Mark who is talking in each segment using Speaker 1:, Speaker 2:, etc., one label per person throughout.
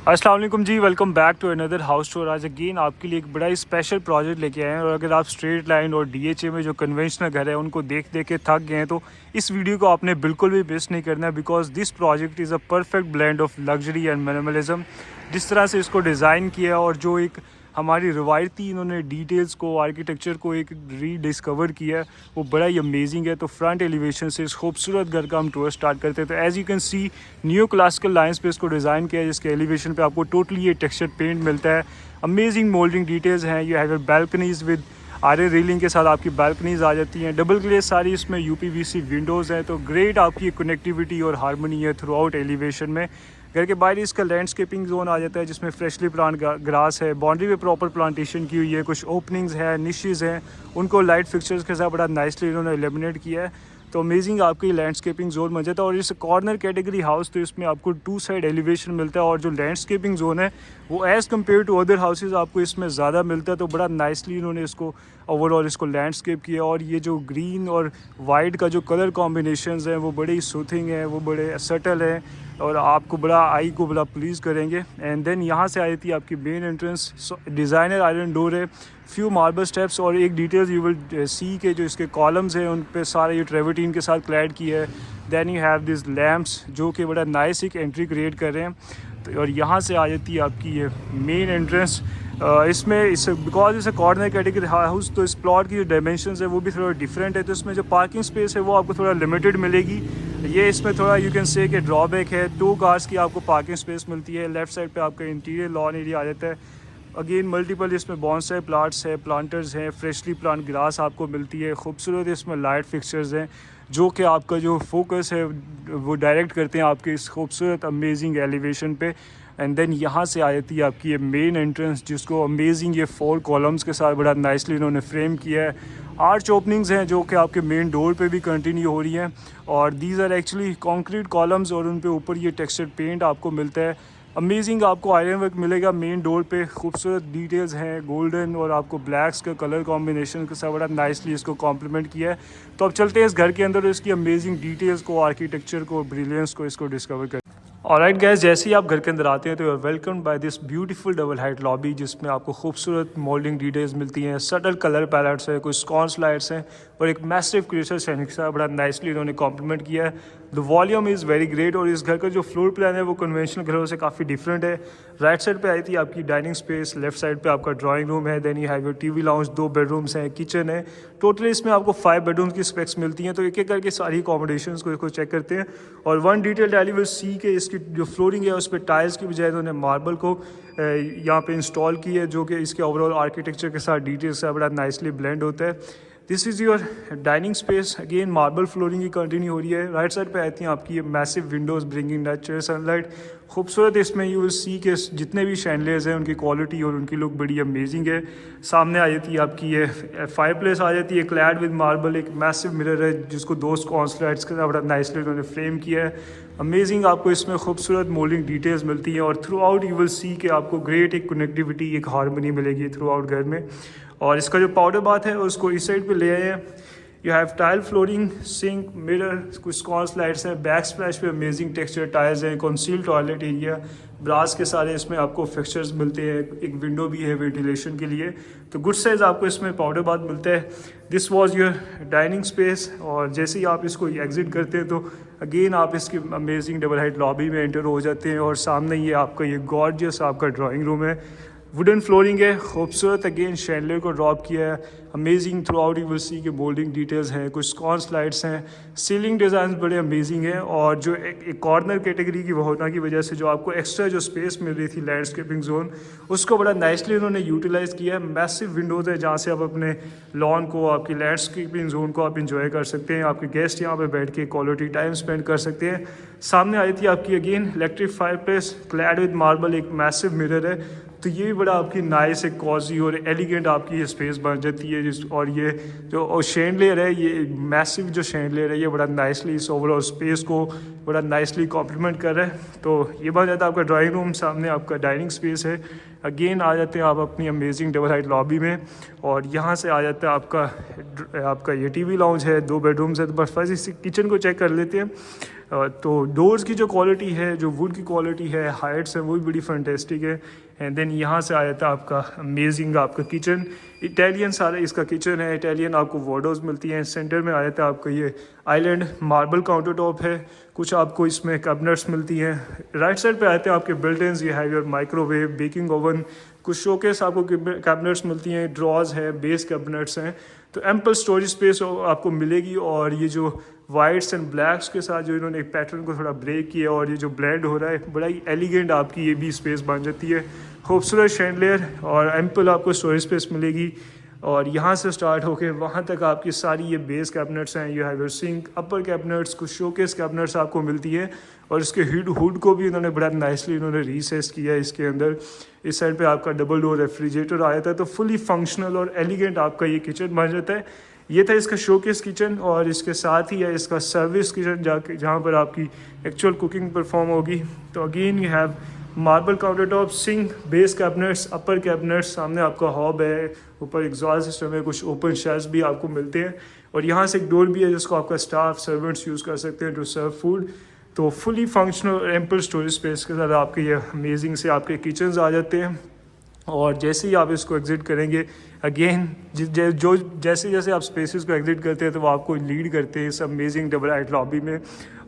Speaker 1: अस्सलाम वालेकुम जी, welcome back to another house tour. आज अगेन आपके लिए एक बड़ा ही स्पेशल प्रोजेक्ट लेके आए हैं। और अगर आप स्ट्रेट लाइन और डीएचए में जो कन्वेंशनल घर है उनको देख देख के थक गए हैं तो इस वीडियो को आपने बिल्कुल भी मिस नहीं करना है, because this project is a perfect blend of luxury and minimalism. जिस तरह से इसको डिज़ाइन किया है और जो एक हमारी रिवायती इन्होंने डिटेल्स को, आर्किटेक्चर को एक रीडिस्कवर किया है, वो बड़ा ही अमेजिंग है। तो फ्रंट एलिवेशन से इस खूबसूरत घर का हम टूर स्टार्ट करते हैं। तो as you can see new classical lines पे इसको डिज़ाइन किया है, जिसके एलिवेशन पे आपको टोटली ये टेक्सचर पेंट मिलता है। अमेजिंग मोल्डिंग डिटेल्स हैं। You have balconies with are railing के साथ आपकी बालकनीज आ जाती हैं। डबल ग्लेज सारी इसमें यूपीवीसी विंडोज़ हैं। तो ग्रेट आपकी कनेक्टिविटी और हारमोनी है थ्रू आउट एलिवेशन में। घर के बाहर इसका लैंडस्केपिंग जोन आ जाता है, जिसमें फ्रेशली प्लांट ग्रास है। बाउंड्री पे प्रॉपर प्लांटेशन की हुई है। कुछ ओपनिंग्स हैं, निशेज़ हैं, उनको लाइट फिक्सचर्स के साथ बड़ा नाइसली इन्होंने एलिमिनेट किया है। तो अमेजिंग आपकी लैंडस्केपिंग जोन बन जाता है। और इस कॉर्नर कैटेगरी हाउस तो इसमें आपको 2 साइड एलिवेशन मिलता है। और जो लैंडस्केपिंग जोन है वो as compare to other houses आपको इसमें ज़्यादा मिलता है। तो बड़ा नाइसली इन्होंने इसको ओवरऑल इसको लैंडस्केप किया। और ये जो ग्रीन और वाइट का जो कलर कॉम्बिनेशंस हैं वो बड़े ही सूथिंग हैं, वो बड़े सटल हैं और आपको बड़ा आई को बड़ा प्लीज़ करेंगे। एंड देन यहाँ से आई थी आपकी main entrance. Designer iron door है, फ्यू मार्बल स्टेप्स और एक डिटेल्स यू विल सी के जो इसके कॉलम्स हैं उन पे सारे ये ट्रेवर्टीन के साथ क्लैड किया है। Then you have this lamps जो कि बड़ा नाइस एक एंट्री क्रिएट कर रहे हैं। तो और यहाँ से आ जाती है आपकी ये मेन एंट्रेंस। इसमें इस बिकॉज इसे कॉर्नर कैटेगरी हाउस तो इस प्लॉट की जो डायमेंशंस है वो भी थोड़ा डिफरेंट है। तो इसमें जो पार्किंग स्पेस है वो आपको थोड़ा लिमिटेड मिलेगी। ये इसमें थोड़ा यू कैन से कि ड्रॉबैक है। 2 कार्स की आपको पार्किंग स्पेस मिलती है। लेफ्ट साइड पे आपका इंटीरियर लॉन एरिया आ जाता है। अगेन मल्टीपल इसमें बॉन्साई प्लांट्स है, प्लांटर्स हैं, फ्रेशली प्लांट ग्रास आपको मिलती है। खूबसूरत इसमें लाइट फिक्सचर्स हैं जो कि आपका जो फोकस है वो डायरेक्ट करते हैं आपके इस खूबसूरत अमेजिंग एलिवेशन पे। एंड देन यहाँ से आ जाती है आपकी ये मेन एंट्रेंस, जिसको अमेजिंग ये 4 कॉलम्स के साथ बड़ा नाइसली इन्होंने फ्रेम किया है। आर्च ओपनिंग्स हैं जो कि आपके मेन डोर पे भी कंटिन्यू हो रही हैं। और these are actually concrete columns और उन पे ऊपर ये टेक्सचर पेंट आपको मिलता है। अमेजिंग आपको आयरन वर्क मिलेगा मेन डोर पे। खूबसूरत डिटेल्स हैं, गोल्डन और आपको ब्लैक्स का कलर कॉम्बिनेशन के साथ बड़ा नाइसली इसको कॉम्प्लीमेंट किया है। तो अब चलते हैं इस घर के अंदर और इसकी अमेजिंग डिटेल्स को, आर्किटेक्चर को, ब्रिलियंस को इसको डिस्कवर कर। ऑलराइट गाइस, जैसे ही आप घर के अंदर आते हैं तो you are welcome by this beautiful double height lobby, जिसमें आपको खूबसूरत मोल्डिंग डिटेल्स मिलती हैं, सटल कलर पैलेट्स है, कुछ स्कॉन्स लाइट्स हैं और एक मैसिव क्रिस्टल सैनिक सा बड़ा नाइसली इन्होंने कॉम्प्लीमेंट किया है। The volume is very great. और इस घर का जो फ्लोर प्लान है वो कन्वेंशनल घरों से काफ़ी डिफरेंट है। राइट साइड पे आई थी आपकी डाइनिंग स्पेस, लेफ्ट साइड पे आपका ड्राइंग रूम है। Then you have your TV lounge, 2 bedrooms हैं, किचन है। टोटली इसमें आपको 5 बेडरूम्स की स्पेक्स मिलती हैं। तो एक एक करके सारी अकोमोडेशंस को इसको चेक करते हैं। और one detail I will see के इसकी जो फ्लोरिंग है उस पर टाइल्स की बजाय उन्होंने मार्बल को यहाँ पे इंस्टॉल की है, जो कि इसके ओवरऑल आर्किटेक्चर के साथ डिटेल्स से बड़ा नाइसली ब्लेंड होता है। This is your dining space. Again marble flooring की कंटिन्यू हो रही है। राइट साइड पे आती हैं आपकी ये massive Windows bringing natural sunlight. खूबसूरत इसमें यू विल सी के जितने भी शैंडलियर्स हैं उनकी क्वालिटी और उनकी लुक बड़ी अमेजिंग है। सामने आ जाती है आपकी ये फायर प्लेस आ जाती है क्लैड विद मार्बल। एक मैसिव मिरर है जिसको 2 स्कॉन्स लाइट्स के साथ बड़ा नाइसली उन्होंने फ्रेम किया है। अमेजिंग आपको इसमें खूबसूरत मोल्डिंग डिटेल्स मिलती हैं। और through out you will see के आपको ग्रेट एक कनेक्टिविटी, एक हारमोनी मिलेगी थ्रू आउट घर में। और इसका जो पाउडर बाथ है उसको इस साइड पे ले आए हैं। You have tile flooring, sink, mirror, कुछ स्कॉन्स लाइट्स हैं। बैक स्प्लैश पे अमेजिंग टेक्सचर टाइल्स हैं। कंसील टॉयलेट एरिया, ब्रास के सारे इसमें आपको फिक्सचर्स मिलते हैं। एक विंडो भी है वेंटिलेशन के लिए। तो गुड साइज आपको इसमें पाउडर बाथ मिलता है। This was your dining space. और जैसे ही आप इसको एग्जिट करते हैं तो अगेन आप इसकी अमेजिंग डबल हाइट लॉबी में एंटर हो जाते हैं। और सामने ये आपका ये गॉर्जियस आपका ड्राइंग रूम है। वुडन फ्लोरिंग है, खूबसूरत अगेन शैंडलियर को ड्रॉप किया है। Amazing through out you will see के मोल्डिंग डिटेल्स हैं, कुछ स्कॉन्स लाइट्स हैं। सीलिंग डिज़ाइन बड़े अमेजिंग हैं। और जो एक कॉर्नर कैटेगरी की होना की वजह से जो आपको एक्स्ट्रा जो स्पेस मिल रही थी लैंडस्केपिंग जोन, उसको बड़ा नाइसली उन्होंने यूटिलाइज़ किया है। मैसिव विंडोज़ है जहाँ से आप अपने लॉन को, आपकी लैंडस्केपिंग जोन को आप इंजॉय कर सकते हैं। आपके गेस्ट यहाँ पे बैठ के क्वालिटी टाइम स्पेंड कर सकते हैं। सामने आई थी आपकी again electric fire place clad with marble, एक मैसिव मिरर है। तो ये भी बड़ा आपकी नाइस एक कॉजी और एलिगेंट आपकी ये स्पेस बन जाती है। और ये जो शैंडलियर है, ये मैसिव जो शैंडलियर है, ये बड़ा नाइसली इस ओवरऑल स्पेस को बड़ा नाइसली कॉम्प्लीमेंट कर रहा है। तो ये बन जाता है आपका ड्राइंग रूम, सामने आपका डाइनिंग स्पेस है। अगेन आ जाते हैं आप अपनी अमेजिंग डबल हाइट लॉबी में। और यहाँ से आ जाता है आपका ये टीवी लाउंज है, 2 बेडरूम्स है। तो बस इस किचन को चेक कर लेते हैं। तो डोर्स की जो क्वालिटी है, जो वुड की क्वालिटी है, हाइट्स है, वो भी बड़ी फैंटेस्टिक है। एंड देन यहाँ से आया था आपका अमेजिंग आपका किचन, इटालियन सारा इसका किचन है, इटालियन आपको वार्डरोब्स मिलती हैं। सेंटर में आया था आपका ये आइलैंड मार्बल काउंटर टॉप है, कुछ आपको इसमें कैबिनेट्स मिलती हैं। राइट साइड पे आते हैं आपके बिल्ट-इन्स, ये है योर माइक्रोवेव, बेकिंग ओवन, कुछ शोकेस आपको कैबिनेट्स मिलती हैं, ड्रॉज है, बेस कैबिनेट्स हैं। तो एम्पल स्टोरेज स्पेस आपको मिलेगी। और ये जो वाइट्स एंड ब्लैक्स के साथ जो इन्होंने एक पैटर्न को थोड़ा ब्रेक किया और ये जो ब्लेंड हो रहा है, बड़ा ही एलिगेंट आपकी ये भी स्पेस बन जाती है। खूबसूरत शैंडलियर और एम्पल आपको स्टोरेज स्पेस मिलेगी। और यहाँ से स्टार्ट होकर वहाँ तक आपकी सारी ये बेस कैबिनेट्स हैं, ये have your sink, upper cabinets, कुछ शोकेस कैबिनेट्स आपको मिलती है। और इसके हुड को भी इन्होंने बड़ा नाइसली इन्होंने रीसेस किया है इसके अंदर। इस साइड पे आपका डबल डोर रेफ्रिजरेटर आया था। तो फुली फंक्शनल और एलिगेंट आपका ये किचन बन जाता है। ये था इसका शोकेस किचन। और इसके साथ ही है इसका सर्विस किचन, जाके जहाँ पर आपकी एक्चुअल कुकिंग परफॉर्म होगी। तो again you have marble countertop, sink, base cabinets, upper cabinets, सामने आपका हॉब है, ऊपर एग्जॉस्ट सिस्टम है, कुछ ओपन शेल्फ्स भी आपको मिलते हैं। और यहाँ से एक डोर भी है जिसको आपका स्टाफ सर्वेंट्स यूज़ कर सकते हैं टू सर्व फूड। तो fully functional ample storage space के साथ आपके ये अमेजिंग से आपके किचन्स आ जाते हैं। और जैसे ही आप इसको एग्ज़िट करेंगे, अगेन जैसे जैसे आप स्पेसेस को एग्ज़िट करते हैं तो वो आपको लीड करते हैं इस अमेजिंग डबल हाइट लॉबी में।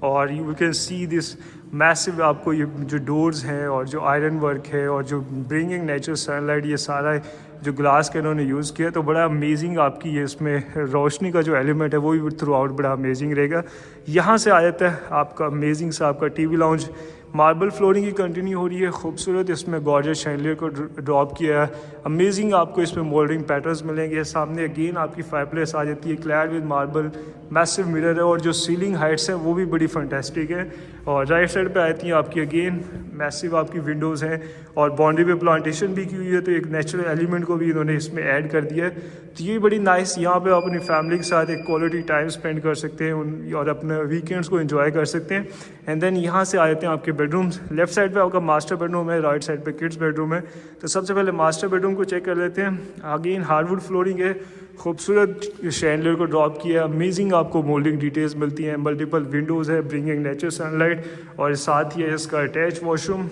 Speaker 1: और you can see this massive, आपको ये जो डोर्स हैं और जो आयरन वर्क है और जो ब्रिंगिंग नेचुरल सनलाइट, ये सारा जो ग्लास का इन्होंने यूज़ किया, तो बड़ा अमेजिंग आपकी ये इसमें रोशनी का जो एलिमेंट है वो भी थ्रू आउट बड़ा अमेजिंग रहेगा। यहाँ से आ जाता है आपका अमेजिंग सा आपका टीवी लाउंज, मार्बल फ्लोरिंग की कंटिन्यू हो रही है, खूबसूरत इसमें गॉर्जियस शैंडलियर को ड्रॉप किया है। अमेजिंग आपको इसमें मोल्डिंग पैटर्न्स मिलेंगे। सामने अगेन आपकी फायरप्लेस आ जाती है, clad with marble, massive mirror है और जो सीलिंग हाइट्स हैं वो भी बड़ी फैंटास्टिक है। और राइट साइड पे आती हैं आपकी अगेन मैसिव आपकी विंडोज़ हैं और बाउंड्री पे प्लांटेशन भी की हुई है, तो एक नेचुरल एलिमेंट को भी इन्होंने इसमें ऐड कर दिया है। तो ये बड़ी नाइस, यहाँ पे आप अपनी फैमिली के साथ एक क्वालिटी टाइम स्पेंड कर सकते हैं और अपने वीकेंड्स को एंजॉय कर सकते हैं। एंड देन यहाँ से आ जाते हैं आपके बेडरूम्स। लेफ्ट साइड पे आपका मास्टर बेडरूम है, राइट साइड पे किड्स बेडरूम है। तो सबसे पहले मास्टर बेडरूम को चेक कर लेते हैं। अगेन हार्डवुड फ्लोरिंग है, खूबसूरत शैंडलियर को ड्रॉप किया, अमेजिंग आपको मोल्डिंग डिटेल्स मिलती हैं, मल्टीपल विंडोज़ है, ब्रिंगिंग नेचुरल सनलाइट। और साथ ही है इसका अटैच वॉशरूम,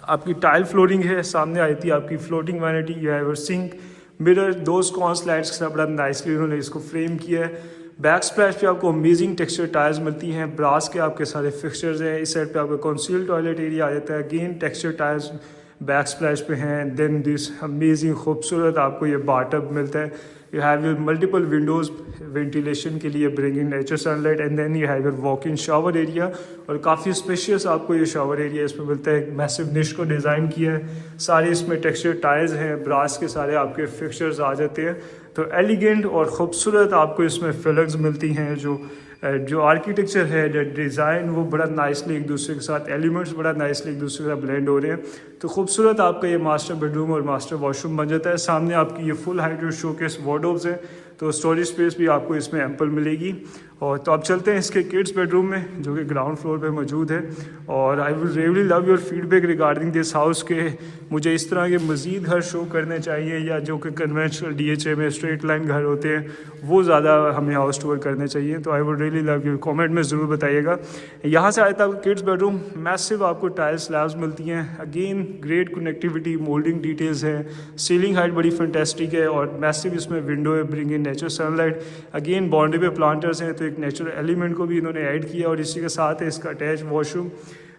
Speaker 1: आपकी टाइल फ्लोरिंग है, सामने आई थी आपकी floating vanity, you have sink, mirror, दो स्कॉन स्लाइड्स के साथ बड़ा नाइसली उन्होंने इसको फ्रेम किया है। बैक स्प्लैश पे आपको अमेजिंग टेक्सचर टाइल्स मिलती हैं, ब्रास के आपके सारे फिक्सचर्स हैं। इस साइड पे आपका कंसील टॉयलेट एरिया आ जाता है, again texture tiles back splash पे हैं। देन दिस अमेजिंग खूबसूरत आपको ये बाटअप मिलता है। You have your multiple windows ventilation के लिए, bringing natural sunlight. And then you have your walk in shower area, और काफ़ी स्पेशियस आपको ये शावर एरिया इसमें मिलता है। मैसिव निश को डिज़ाइन किया है, सारे इसमें टेक्सचर टाइल्स हैं, ब्रास के सारे आपके फिक्सचर्स आ जाते हैं। तो एलिगेंट और ख़ूबसूरत आपको इसमें फिलग्स मिलती हैं। जो आर्किटेक्चर है, जो डिज़ाइन, वो बड़ा नाइसली एक दूसरे के साथ, एलिमेंट्स बड़ा नाइसली एक दूसरे के साथ ब्लेंड हो रहे हैं। तो खूबसूरत आपका ये मास्टर बेडरूम और मास्टर वॉशरूम बन जाता है। सामने आपकी ये फुल हाइट शोकेस वार्डरोब्स हैं, तो स्टोरेज स्पेस भी आपको इसमें एम्पल मिलेगी। और तो अब चलते हैं इसके किड्स बेडरूम में, जो कि ग्राउंड फ्लोर पे मौजूद है। और I would really love your feedback regarding this house के मुझे इस तरह के मज़ीद घर शो करने चाहिए, या जो कि कन्वेंशनल DHA में स्ट्रेट लाइन घर होते हैं वो ज़्यादा हमें हाउस टूर करने चाहिए। तो I would really love you, comment में ज़रूर बताइएगा। यहाँ से आया था किड्स बेडरूम, मैसिव आपको टाइल स्लैब्स मिलती हैं, again great connectivity, moulding details हैं, सीलिंग हाइट बड़ी फैंटेस्टिक है और मैसिव इसमें विंडो है, bring in natural sunlight. Again boundary पे प्लांटर्स हैं, तो एक नेचुरल एलिमेंट को भी इन्होंने ऐड किया। और इसी के साथ है इसका अटैच वॉशरूम।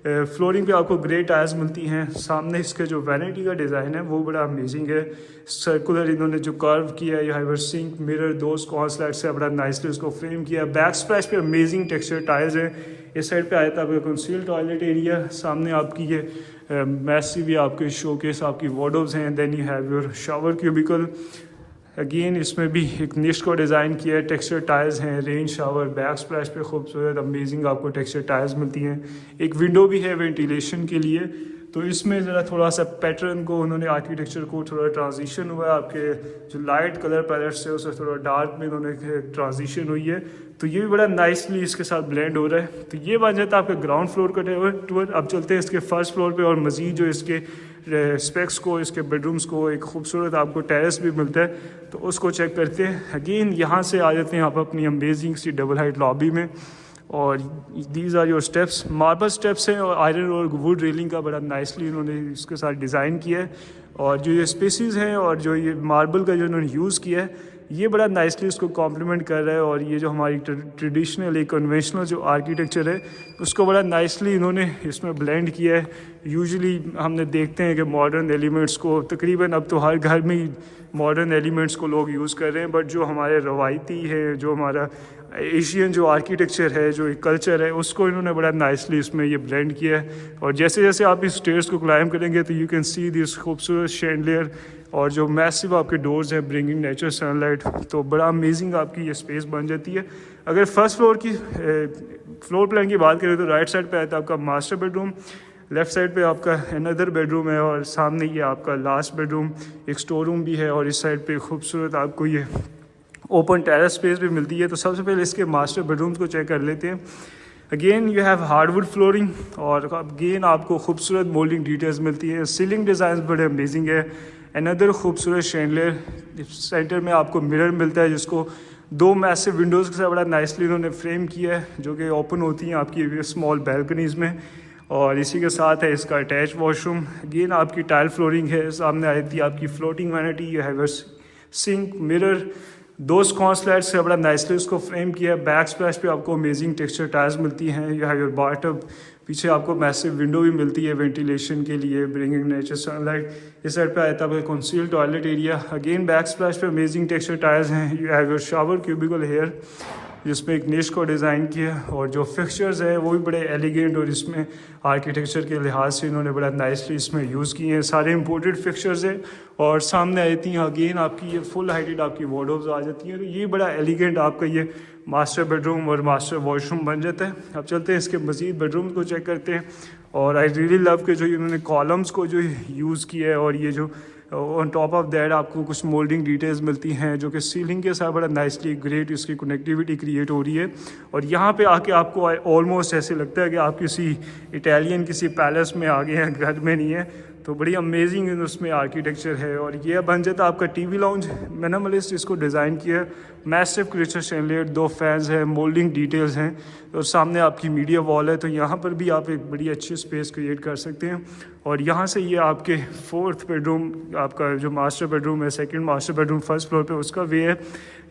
Speaker 1: फ्लोरिंग पे आपको ग्रे टाइल्स मिलती हैं। सामने इसके जो वैनिटी का डिज़ाइन है वो बड़ा अमेजिंग है, सर्कुलर इन्होंने जो कर्व किया है, यहाँ पर सिंक, मिरर, दो स्कॉन स्लाइड से बड़ा नाइसली उसको फ्रेम किया। बैक स्प्लैश पे अमेजिंग टेक्सचर टाइल्स हैं। इस साइड पे आया था आपका कंसील टॉयलेट एरिया, सामने आपकी ये मैसिव आपके शोकेस आपकी वार्डरोब्स हैं। Then you have your shower cubicle, again इसमें भी एक निश को डिज़ाइन किया है, टेक्सचर टाइल्स हैं, रेन शावर, बैक स्प्लैश पे खूबसूरत अमेजिंग आपको टेक्सचर टाइल्स मिलती हैं। एक विंडो भी है वेंटिलेशन के लिए। तो इसमें ज़रा थोड़ा सा पैटर्न को उन्होंने, आर्किटेक्चर को थोड़ा ट्रांजिशन हुआ है, आपके जो लाइट कलर पैलेट से उससे थोड़ा डार्क में इन्होंने ट्रांजिशन हुई है। तो ये भी बड़ा नाइसली इसके साथ ब्लेंड हो रहा है। तो ये बन जाता है आपका ग्राउंड फ्लोर का टूर। अब चलते हैं इसके फर्स्ट फ्लोर पे, और मज़ीद जो इसके स्पेक्स को, इसके बेडरूम्स को, एक खूबसूरत आपको टेरेस भी मिलता है, तो उसको चेक करते हैं। अगेन यहाँ से आ जाते हैं आप अपनी अमेजिंग सी डबल हाइट लॉबी में। और these are your steps, marble steps हैं और आयरन और वुड रेलिंग का बड़ा नाइसली इन्होंने इसके साथ डिज़ाइन किया है। और जो ये स्पेसिस हैं और जो ये मार्बल का जो इन्होंने यूज़ किया है ये बड़ा नाइसली उसको कॉम्प्लीमेंट कर रहा है। और ये जो हमारी ट्रेडिशनल एक कन्वेंशनल जो आर्किटेक्चर है उसको बड़ा नाइसली इन्होंने इसमें ब्लेंड किया है। यूजुअली हमने देखते हैं कि मॉडर्न एलिमेंट्स को तकरीबन अब तो हर घर में ही मॉडर्न एलिमेंट्स को लोग यूज़ कर रहे हैं, बट जो हमारे रवायती है, जो हमारा एशियन जो आर्किटेक्चर है, जो एक कल्चर है, उसको इन्होंने बड़ा नाइसली इसमें ये ब्लेंड किया है। और जैसे जैसे आप इस स्टेयर्स को क्लाइम करेंगे तो यू कैन सी दिस खूबसूरत शैंडलियर और जो मैसिव आपके डोर्स हैं ब्रिंगिंग नेचर सनलाइट, तो बड़ा अमेजिंग आपकी ये स्पेस बन जाती है। अगर फर्स्ट फ्लोर की फ्लोर प्लान की बात करें तो राइट साइड पे आता है आपका मास्टर बेडरूम, लेफ़्ट साइड पे आपका अनदर बेडरूम है और सामने ये आपका लास्ट बेडरूम, एक स्टोर रूम भी है और इस साइड पे खूबसूरत आपको ये ओपन टेरेस स्पेस भी मिलती है। तो सबसे पहले इसके मास्टर बेडरूम्स को चेक कर लेते हैं। Again you have hardwood flooring और अगेन आपको खूबसूरत मोल्डिंग डिटेल्स मिलती है। सीलिंग डिज़ाइन बड़े अमेजिंग है। अनदर खूबसूरत शैंडलियर, सेंटर में आपको मिरर मिलता है जिसको दो मैसिव विंडोज़ के साथ बड़ा नाइसली उन्होंने फ्रेम किया है जो कि ओपन होती हैं आपकी स्मॉल बैल्कनीज़ में। और इसी के साथ है इसका अटैच वॉशरूम। अगेन आपकी टाइल फ्लोरिंग है, सामने आई थी आपकी floating vanity, you have sink, mirror, दो स्कॉन्स लाइट्स से बड़ा नाइसली उसको फ्रेम किया है। बैक स्प्लैश पे आपको अमेजिंग टेक्सचर टाइल्स मिलती हैं। यू हैव योर बाथटब, पीछे आपको मैसिव विंडो भी मिलती है वेंटिलेशन के लिए, ब्रिंगिंग नेचर सनलाइट। इस साइड पे आता है conceal toilet area. Again backsplash पे अमेजिंग टेक्सचर टाइल्स हैं। You have your shower cubicle here जिसमें एक निश को डिज़ाइन किया और जो फिक्सचर्स है वो भी बड़े एलिगेंट और इसमें आर्किटेक्चर के लिहाज से इन्होंने बड़ा नाइसली इसमें यूज़ किए हैं। सारे इंपोर्टेड फिक्सचर्स हैं और सामने आती हैं अगेन आपकी ये फुल हाइटेड आपकी वार्डरोब्स आ जाती हैं। तो ये बड़ा एलिगेंट आपका ये मास्टर बेडरूम और मास्टर वॉशरूम बन जाता है। अब चलते हैं इसके मज़ीद बेडरूम को चेक करते हैं। और आई रियली लव के जो इन्होंने कॉलम्स को जो यूज़ किया है और ये जो ऑन टॉप ऑफ दैट आपको कुछ मोल्डिंग डिटेल्स मिलती हैं जो कि सीलिंग के साथ बड़ा नाइसली ग्रेट इसकी कनेक्टिविटी क्रिएट हो रही है। और यहाँ पे आके आपको ऑलमोस्ट ऐसे लगता है कि आप किसी इटालियन किसी पैलेस में आ गए हैं, घर में नहीं है। तो बड़ी अमेजिंग उसमें आर्किटेक्चर है। और ये बन जाता है आपका टीवी लाउंज, मिनिमलिस्ट इसको डिज़ाइन किया है। मैसिव क्रिस्टल शैंडलियर, दो फैंस हैं, मोल्डिंग डिटेल्स हैं और सामने आपकी मीडिया वॉल है। तो यहाँ पर भी आप एक बड़ी अच्छी स्पेस क्रिएट कर सकते हैं। और यहाँ से ये आपके फोर्थ बेडरूम, आपका जो मास्टर बेडरूम है, second master bedroom first floor पे उसका वे है।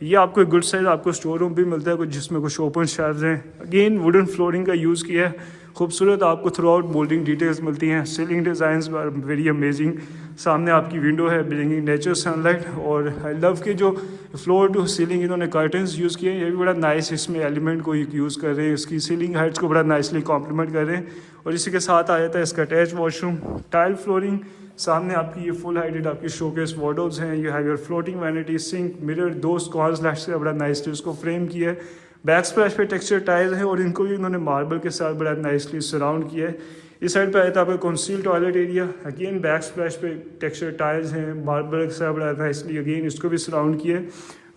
Speaker 1: ये आपको एक गुड साइज आपको स्टोर रूम भी मिलता है कुछ, जिसमें कुछ ओपन शेल्व्स हैं। अगेन वुडन फ्लोरिंग का यूज़ किया है। खूबसूरत आपको थ्रू आउट मोल्डिंग डिटेल्स मिलती हैं। Ceiling designs very amazing. सामने आपकी विंडो है ब्रिंगिंग नेचर सनलाइट। और आई लव के जो फ्लोर टू सीलिंग इन्होंने कर्टन्स यूज़ किए हैं, ये भी बड़ा नाइस इसमें एलिमेंट को यूज़ कर रहे हैं। इसकी सीलिंग हाइट्स को बड़ा नाइसली कॉम्प्लीमेंट कर रहे हैं। और इसी के साथ आ जाता है इसका अटैच वॉशरूम, टाइल फ्लोरिंग, सामने आपकी ये फुल हाइटेड आपकी शोकेस वार्डरोब्स हैं। You have your floating vanity, sink, mirror, दो स्कॉन्स लाइट्स से बड़ा नाइसली उसको फ्रेम किया है। बैक स्प्लैश पे टेक्सचर टाइल्स है और इनको भी उन्होंने मार्बल के साथ बड़ा नाइसली सराउंड किया है। इस साइड पे आया था आपका conceal toilet area. Again backsplash पे टेक्सचर टाइल्स हैं, मार्बल के साथ बड़ा नाइसली अगेन इसको भी सराउंड किया है।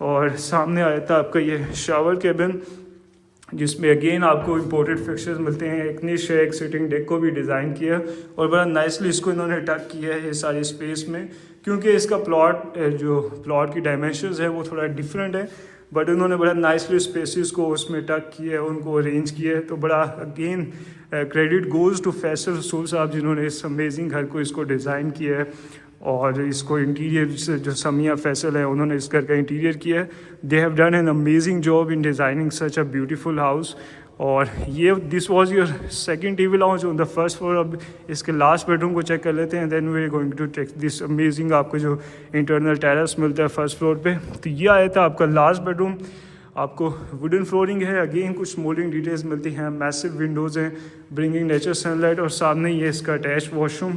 Speaker 1: और सामने आया था आपका ये शावर केबिन जिसमें अगेन आपको इंपोर्टेड फिक्सचर्स मिलते हैं। एक निश है, एक सिटिंग डेक को भी डिज़ाइन किया और बड़ा नाइसली इसको इन्होंने टक किया है ये सारी स्पेस में, क्योंकि इसका प्लॉट की डायमेंशंस है वो थोड़ा डिफरेंट है, बट उन्होंने बड़ा नाइसली स्पेसिस को उसमें टक किया है, उनको अरेंज किया है। तो बड़ा again credit goes to Faisal Rasool साहब जिन्होंने इस अमेजिंग घर को इसको डिज़ाइन किया है। और इसको इंटीरियर से जो समिया फैसल है उन्होंने इस घर का इंटीरियर किया है। They have done an amazing job in designing such a beautiful house. और ये this was your second TV lounge on the first floor. अब इसके लास्ट बेडरूम को चेक कर लेते हैं, then we are going to take this amazing आपको जो इंटरनल टेरेस मिलता है फर्स्ट फ्लोर पे। तो ये आया था आपका लास्ट बेडरूम। आपको वुडन फ्लोरिंग है, अगेन कुछ मोल्डिंग डिटेल्स मिलती हैं, मैसिव विंडोज़ हैं, ब्रिंगिंग नेचर सनलाइट। और सामने ये इसका अटैच वॉशरूम।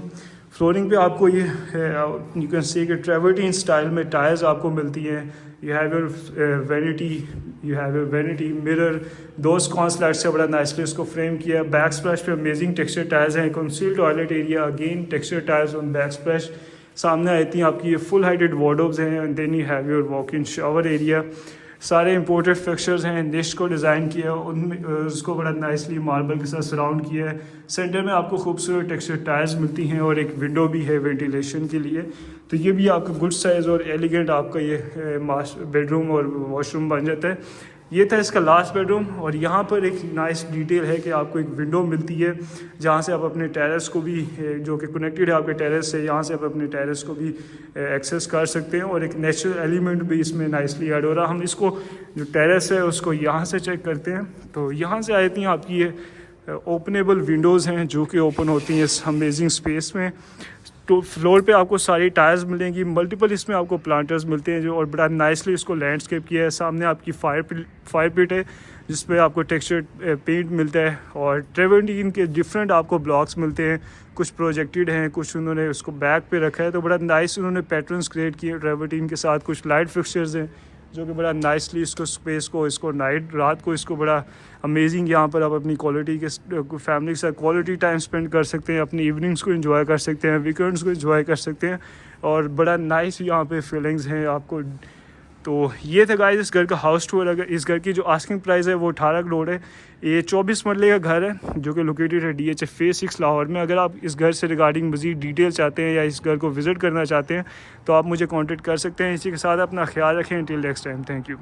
Speaker 1: फ्लोरिंग पे आपको ये यू कैन सी कि ट्रेवर्टीन स्टाइल में टायर्स आपको मिलती हैं। You have your vanity, mirror, दो स्कॉन्स लाइट से बड़ा नाइसली इसको फ्रेम किया है। बैक स्प्लैश पे अमेजिंग टेक्सचर टायर्स हैं। Conceal toilet area, again texture tiles on backsplash. सामने आती हैं आपकी ये फुल हाइटेड वार्डरोब्स हैं and then you have your walk in shower area. सारे इंपोर्टेड फिक्सचर्स हैं, निश को डिज़ाइन किया उनमें उसको बड़ा नाइसली मार्बल के साथ सराउंड किया है। सेंटर में आपको खूबसूरत टेक्सचर टायर्स मिलती हैं और एक विंडो भी है वेंटिलेशन के लिए। तो ये भी आपका गुड साइज़ और एलिगेंट आपका ये बेडरूम और वॉशरूम बन जाता है। ये था इसका लास्ट बेडरूम। और यहाँ पर एक नाइस डिटेल है कि आपको एक विंडो मिलती है जहाँ से आप अपने टेरेस को भी, जो कि कनेक्टेड है आपके टेरेस से, यहाँ से आप अपने टेरेस को भी एक्सेस कर सकते हैं। और एक नेचुरल एलिमेंट भी इसमें नाइसली ऐड हो रहा है। हम इसको जो टेरेस है उसको यहाँ से चेक करते हैं। तो यहाँ से आती हैं आपकी ये ओपनेबल विंडोज़ हैं जो कि ओपन होती हैं इस अमेजिंग स्पेस में। तो फ्लोर पे आपको सारी टायर्स मिलेंगी, मल्टीपल इसमें आपको प्लांटर्स मिलते हैं जो, और बड़ा नाइसली इसको लैंडस्केप किया है। सामने आपकी फायर पिट है जिस पे आपको टेक्सचर पेंट मिलता है। और ट्रेवरटीन के डिफरेंट आपको ब्लॉक्स मिलते हैं, कुछ प्रोजेक्टेड हैं, कुछ उन्होंने उसको बैक पे रखा है। तो बड़ा नाइस उन्होंने पैटर्न्स क्रिएट किए ट्रेवरटीन के साथ। कुछ लाइट फिक्सचर्स हैं जो कि बड़ा नाइसली इसको स्पेस को, इसको नाइट रात को इसको बड़ा अमेजिंग, यहाँ पर आप अपनी क्वालिटी के फैमिली के साथ क्वालिटी टाइम स्पेंड कर सकते हैं, अपनी इवनिंग्स को एंजॉय कर सकते हैं, वीकेंड्स को एंजॉय कर सकते हैं। और बड़ा नाइस यहाँ पे फीलिंग्स हैं आपको। तो ये था गाइस इस घर का हाउस टूर। अगर इस घर की जो आस्किंग प्राइस है वो 18 करोड़ है। ये 24 मरले का घर है जो कि लोकेटेड है DH फेज़ 6 लाहौर में। अगर आप इस घर से रिगार्डिंग मज़ीद डिटेल चाहते हैं या इस घर को विज़िट करना चाहते हैं तो आप मुझे कॉन्टेक्ट कर सकते हैं। इसी के साथ अपना ख्याल रखें। Till next time, thank you.